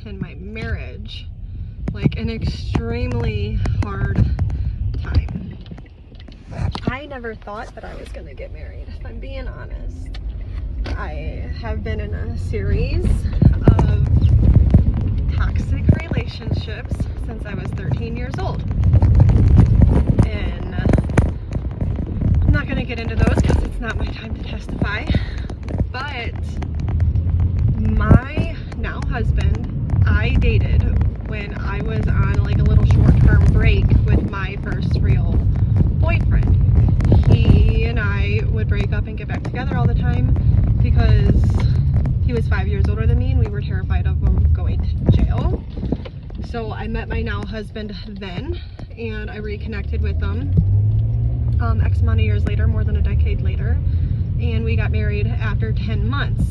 in my marriage, like an extremely hard time. I never thought that I was gonna get married, if I'm being honest. I have been in a series of toxic relationships since I was 13 years old. And I'm not gonna get into those because it's not my time to testify. But my now husband, I dated when I was on like a little short-term break with my first real boyfriend. He and I would break up and get back together all the time because he was 5 years older than me and we were terrified of him going to jail. So I met my now husband then, and I reconnected with him X amount of years later, more than a decade later, and we got married after 10 months.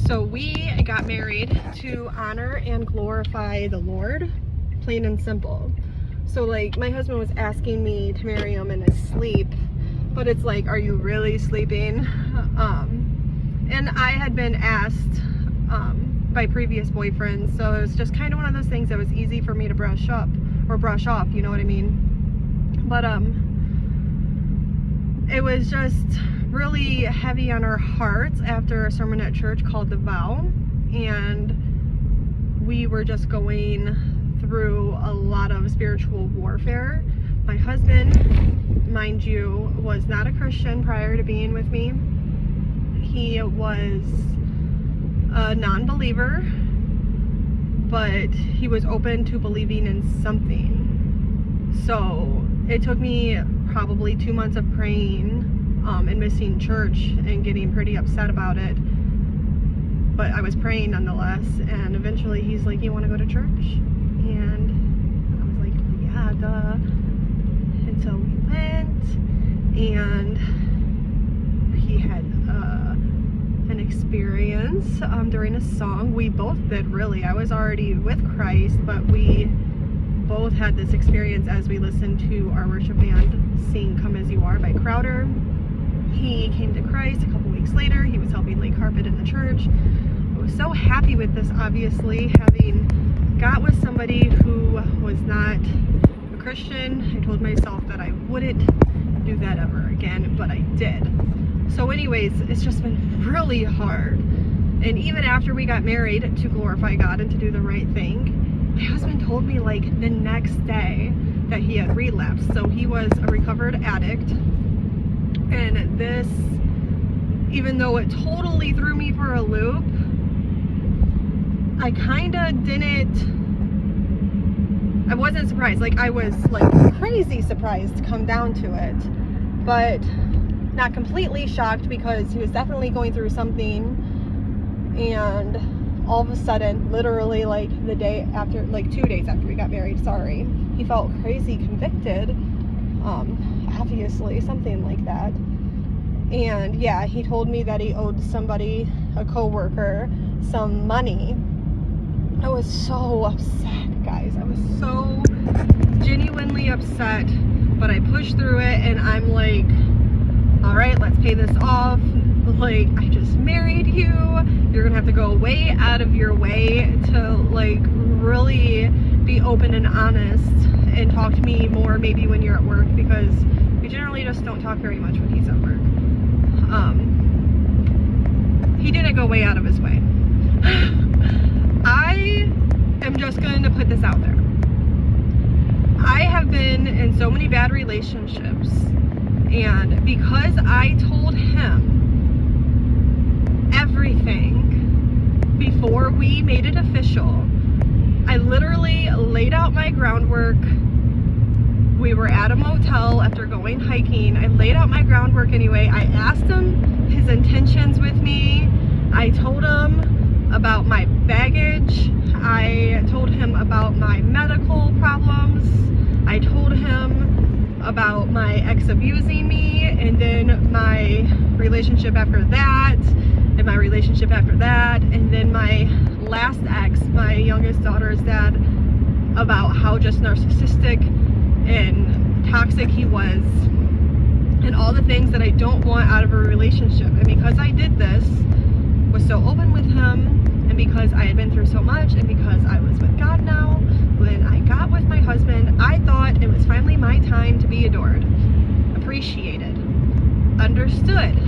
So we got married to honor and glorify the Lord, plain and simple. So like my husband was asking me to marry him in his sleep, but it's like, are you really sleeping? And I had been asked by previous boyfriends, so it was just kind of one of those things that was easy for me to brush off, you know what I mean? But it was just really heavy on our hearts after a sermon at church called The Vow, and we were just going through a lot of spiritual warfare. My husband, mind you, was not a Christian prior to being with me. He was a non-believer, but he was open to believing in something. So it took me probably 2 months of praying and missing church and getting pretty upset about it. But I was praying nonetheless, and eventually he's like, you want to go to church? And I was like, yeah, duh. And so we went, and he had an experience during a song. We both did, really. I was already with Christ, but we both had this experience as we listened to our worship band sing Come As You Are by Crowder. He came to Christ a couple weeks later. He was helping lay carpet in the church. I was so happy with this, obviously, having got with somebody who was not a Christian. I told myself that I wouldn't do that ever again, but I did. So anyways, it's just been really hard. And even after we got married, to glorify God and to do the right thing, my husband told me like the next day that he had relapsed. So he was a recovered addict. And this, even though it totally threw me for a loop, I wasn't surprised. Like, I was like crazy surprised to come down to it, but not completely shocked, because he was definitely going through something. And all of a sudden, literally like the day after, like 2 days after we got married, sorry, he felt crazy convicted, obviously, something like that. And yeah, he told me that he owed somebody, a co-worker, some money. I was so upset, guys. I was so genuinely upset, but I pushed through it, and I'm like, all right, let's pay this off. Like, I just married you. You're gonna have to go way out of your way to like really be open and honest and talk to me more maybe when you're at work, because we generally just don't talk very much when he's at work. He didn't go way out of his way. I am just going to put this out there. I have been in so many bad relationships, and because I told him everything before we made it official, I literally laid out my groundwork. We were at a motel after going hiking. I laid out my groundwork anyway. I asked him his intentions with me. I told him about my baggage. I told him about my medical problems. I told him about my ex abusing me, and then my relationship after that, and my relationship after that, and then my last ex, my youngest daughter's dad, about how just narcissistic and toxic he was, and all the things that I don't want out of a relationship. And because I did this, was so open with him, and And because I had been through so much, and because I was with God now, when I got with my husband, I thought it was finally my time to be adored, appreciated, understood,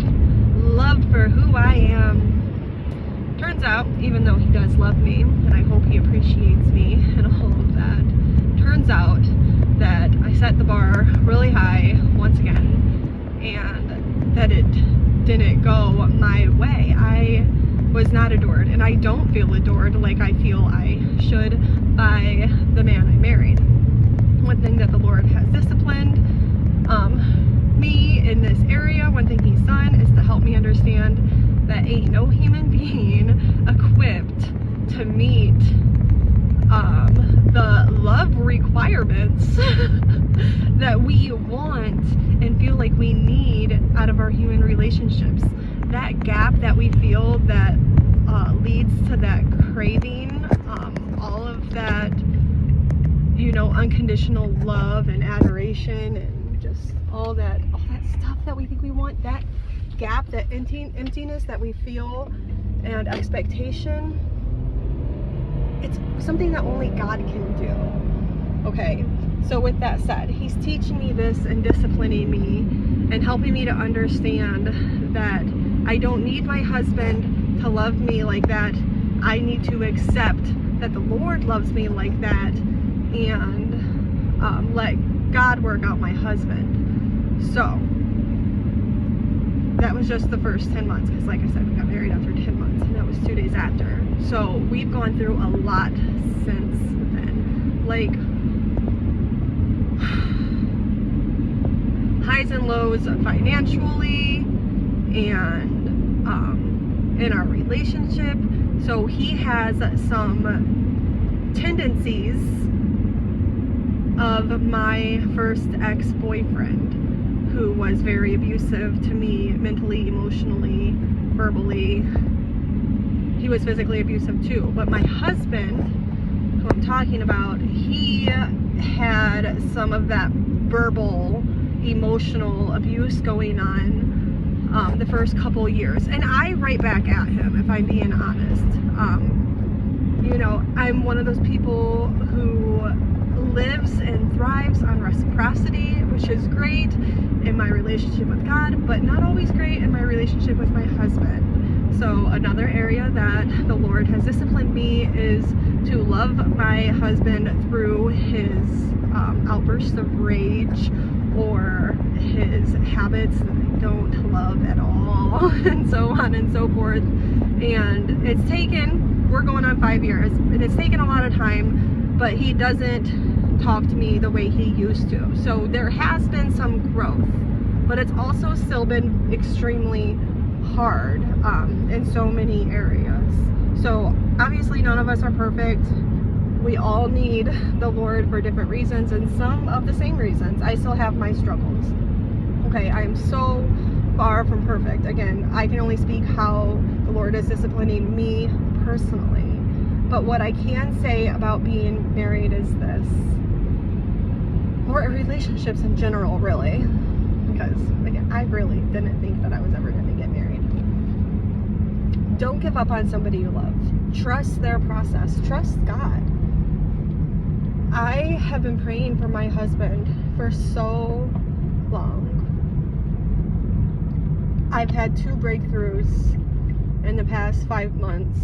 loved for who I am. Turns out, even though he does love me, and I hope he appreciates me and all of that, turns out that I set the bar really high once again, and that it didn't go my way. I was not adored, and I don't feel adored like I feel I should by the man I married. One thing that the Lord has disciplined me in this area, one thing he's done is to help me understand that ain't no human being equipped to meet the love requirements that we want and feel like we need out of our human relationships. That gap that we feel that leads to that craving, all of that, you know, unconditional love and adoration and just all that stuff that we think we want, that gap, that emptiness that we feel and expectation, it's something that only God can do. Okay, so with that said, he's teaching me this and disciplining me and helping me to understand that I don't need my husband to love me like that. I need to accept that the Lord loves me like that and let God work out my husband. So that was just the first 10 months, because like I said, we got married after 10 months, and that was 2 days after. So we've gone through a lot since then. Like, highs and lows financially and in our relationship. So he has some tendencies of my first ex-boyfriend, who was very abusive to me mentally, emotionally, verbally. He was physically abusive too. But my husband, who I'm talking about, he had some of that verbal, emotional abuse going on the first couple years. And I write back at him, if I'm being honest. You know, I'm one of those people who lives and thrives on reciprocity, which is great in my relationship with God, but not always great in my relationship with my husband. So another area that the Lord has disciplined me is to love my husband through his outbursts of rage or his habits that I don't love at all, and so on and so forth. And it's taken, we're going on 5 years, and it's taken a lot of time, but he doesn't talk to me the way he used to. So there has been some growth, but it's also still been extremely hard in so many areas. So obviously none of us are perfect. We all need the Lord for different reasons, and some of the same reasons. I still have my struggles. Okay, I am so far from perfect. Again, I can only speak how the Lord is disciplining me personally. But what I can say about being married is this, or relationships in general, really, because again, I really didn't think that I was ever going to get married. Don't give up on somebody you love. Trust their process. Trust God. I have been praying for my husband for so long. I've had 2 breakthroughs in the past 5 months.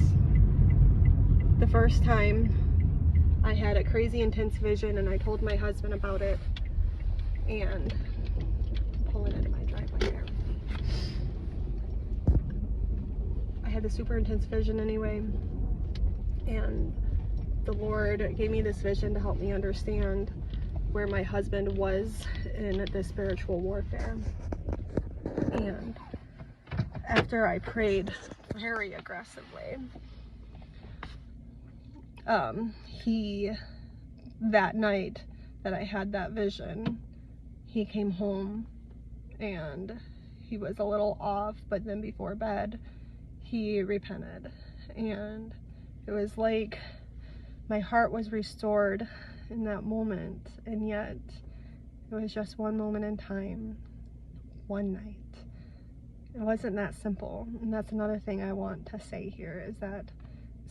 The first time I had a crazy intense vision, and I told my husband about it, and I'm pulling into my driveway there. I had the super intense vision anyway, and the Lord gave me this vision to help me understand where my husband was in the spiritual warfare. And after I prayed very aggressively, that night that I had that vision, he came home and he was a little off, but then before bed he repented, and it was like my heart was restored in that moment. And yet it was just one moment in time, one night. It wasn't that simple. And that's another thing I want to say here, is that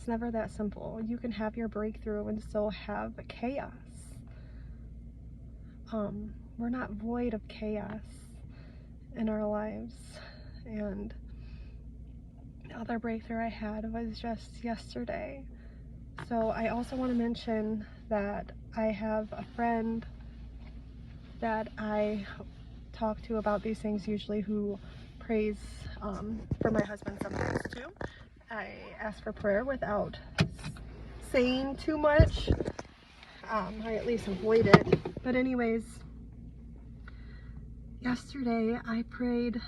It's never that simple. You can have your breakthrough and still have chaos. We're not void of chaos in our lives. And the other breakthrough I had was just yesterday. So I also want to mention that I have a friend that I talk to about these things usually, who prays for my husband sometimes too. I ask for prayer without saying too much. I at least avoid it. But anyways, yesterday I prayed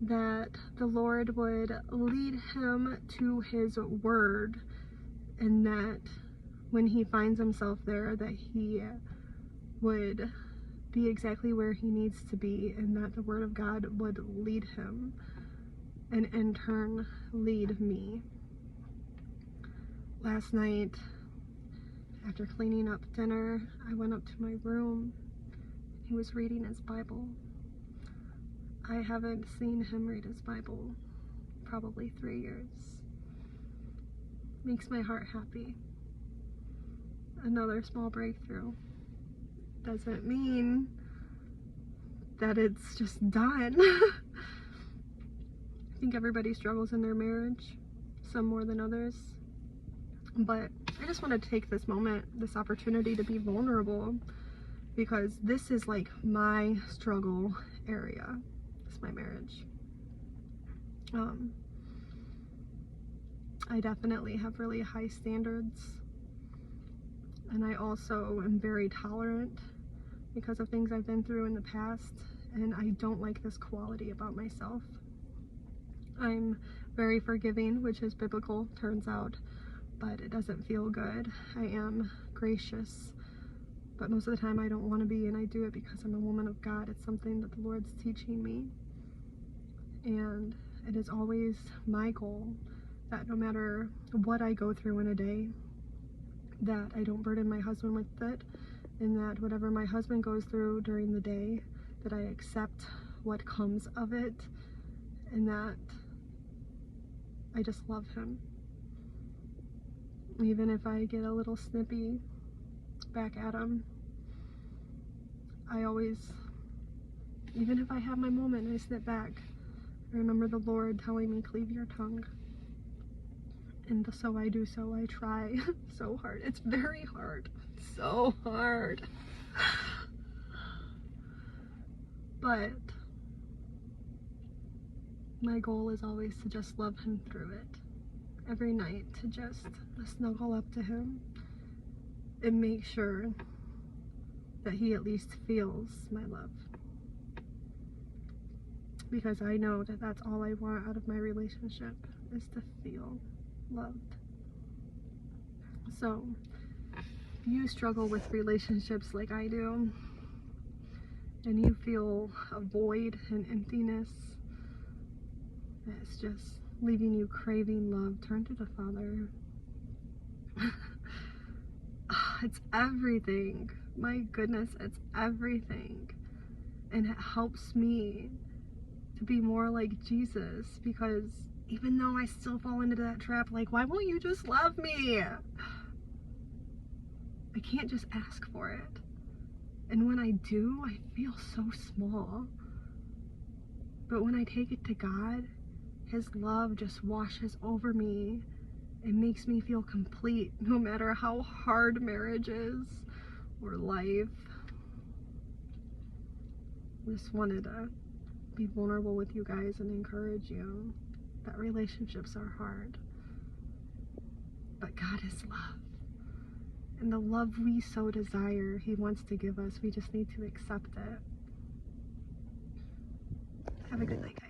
that the Lord would lead him to his word, and that when he finds himself there, that he would be exactly where he needs to be, and that the word of God would lead him and in turn lead me. Last night, after cleaning up dinner, I went up to my room. He was reading his Bible. I haven't seen him read his Bible probably 3 years. Makes my heart happy. Another small breakthrough. Doesn't mean that it's just done. I think everybody struggles in their marriage, some more than others. But I just want to take this moment, this opportunity to be vulnerable, because this is like my struggle area. It's my marriage. I definitely have really high standards, and I also am very tolerant because of things I've been through in the past, and I don't like this quality about myself. I'm very forgiving, which is biblical, turns out, but it doesn't feel good. I am gracious, but most of the time I don't want to be, and I do it because I'm a woman of God. It's something that the Lord's teaching me, and it is always my goal that no matter what I go through in a day, that I don't burden my husband with it, and that whatever my husband goes through during the day, that I accept what comes of it, and that I just love him. Even if I get a little snippy back at him, I always, even if I have my moment and I snip back, I remember the Lord telling me, cleave your tongue. And so I do, so I try so hard. It's very hard, so hard. But my goal is always to just love him through it. Every night, to just snuggle up to him and make sure that he at least feels my love. Because I know that that's all I want out of my relationship, is to feel loved. So, if you struggle with relationships like I do, and you feel a void and emptiness that's just leaving you craving love, turn to the Father. It's everything. My goodness, it's everything. And it helps me to be more like Jesus, because even though I still fall into that trap, like, why won't you just love me? I can't just ask for it. And when I do, I feel so small. But when I take it to God, his love just washes over me and makes me feel complete, no matter how hard marriage is or life. Just wanted to be vulnerable with you guys and encourage you that relationships are hard, but God is love, and the love we so desire, he wants to give us. We just need to accept it. Have a good night, guys.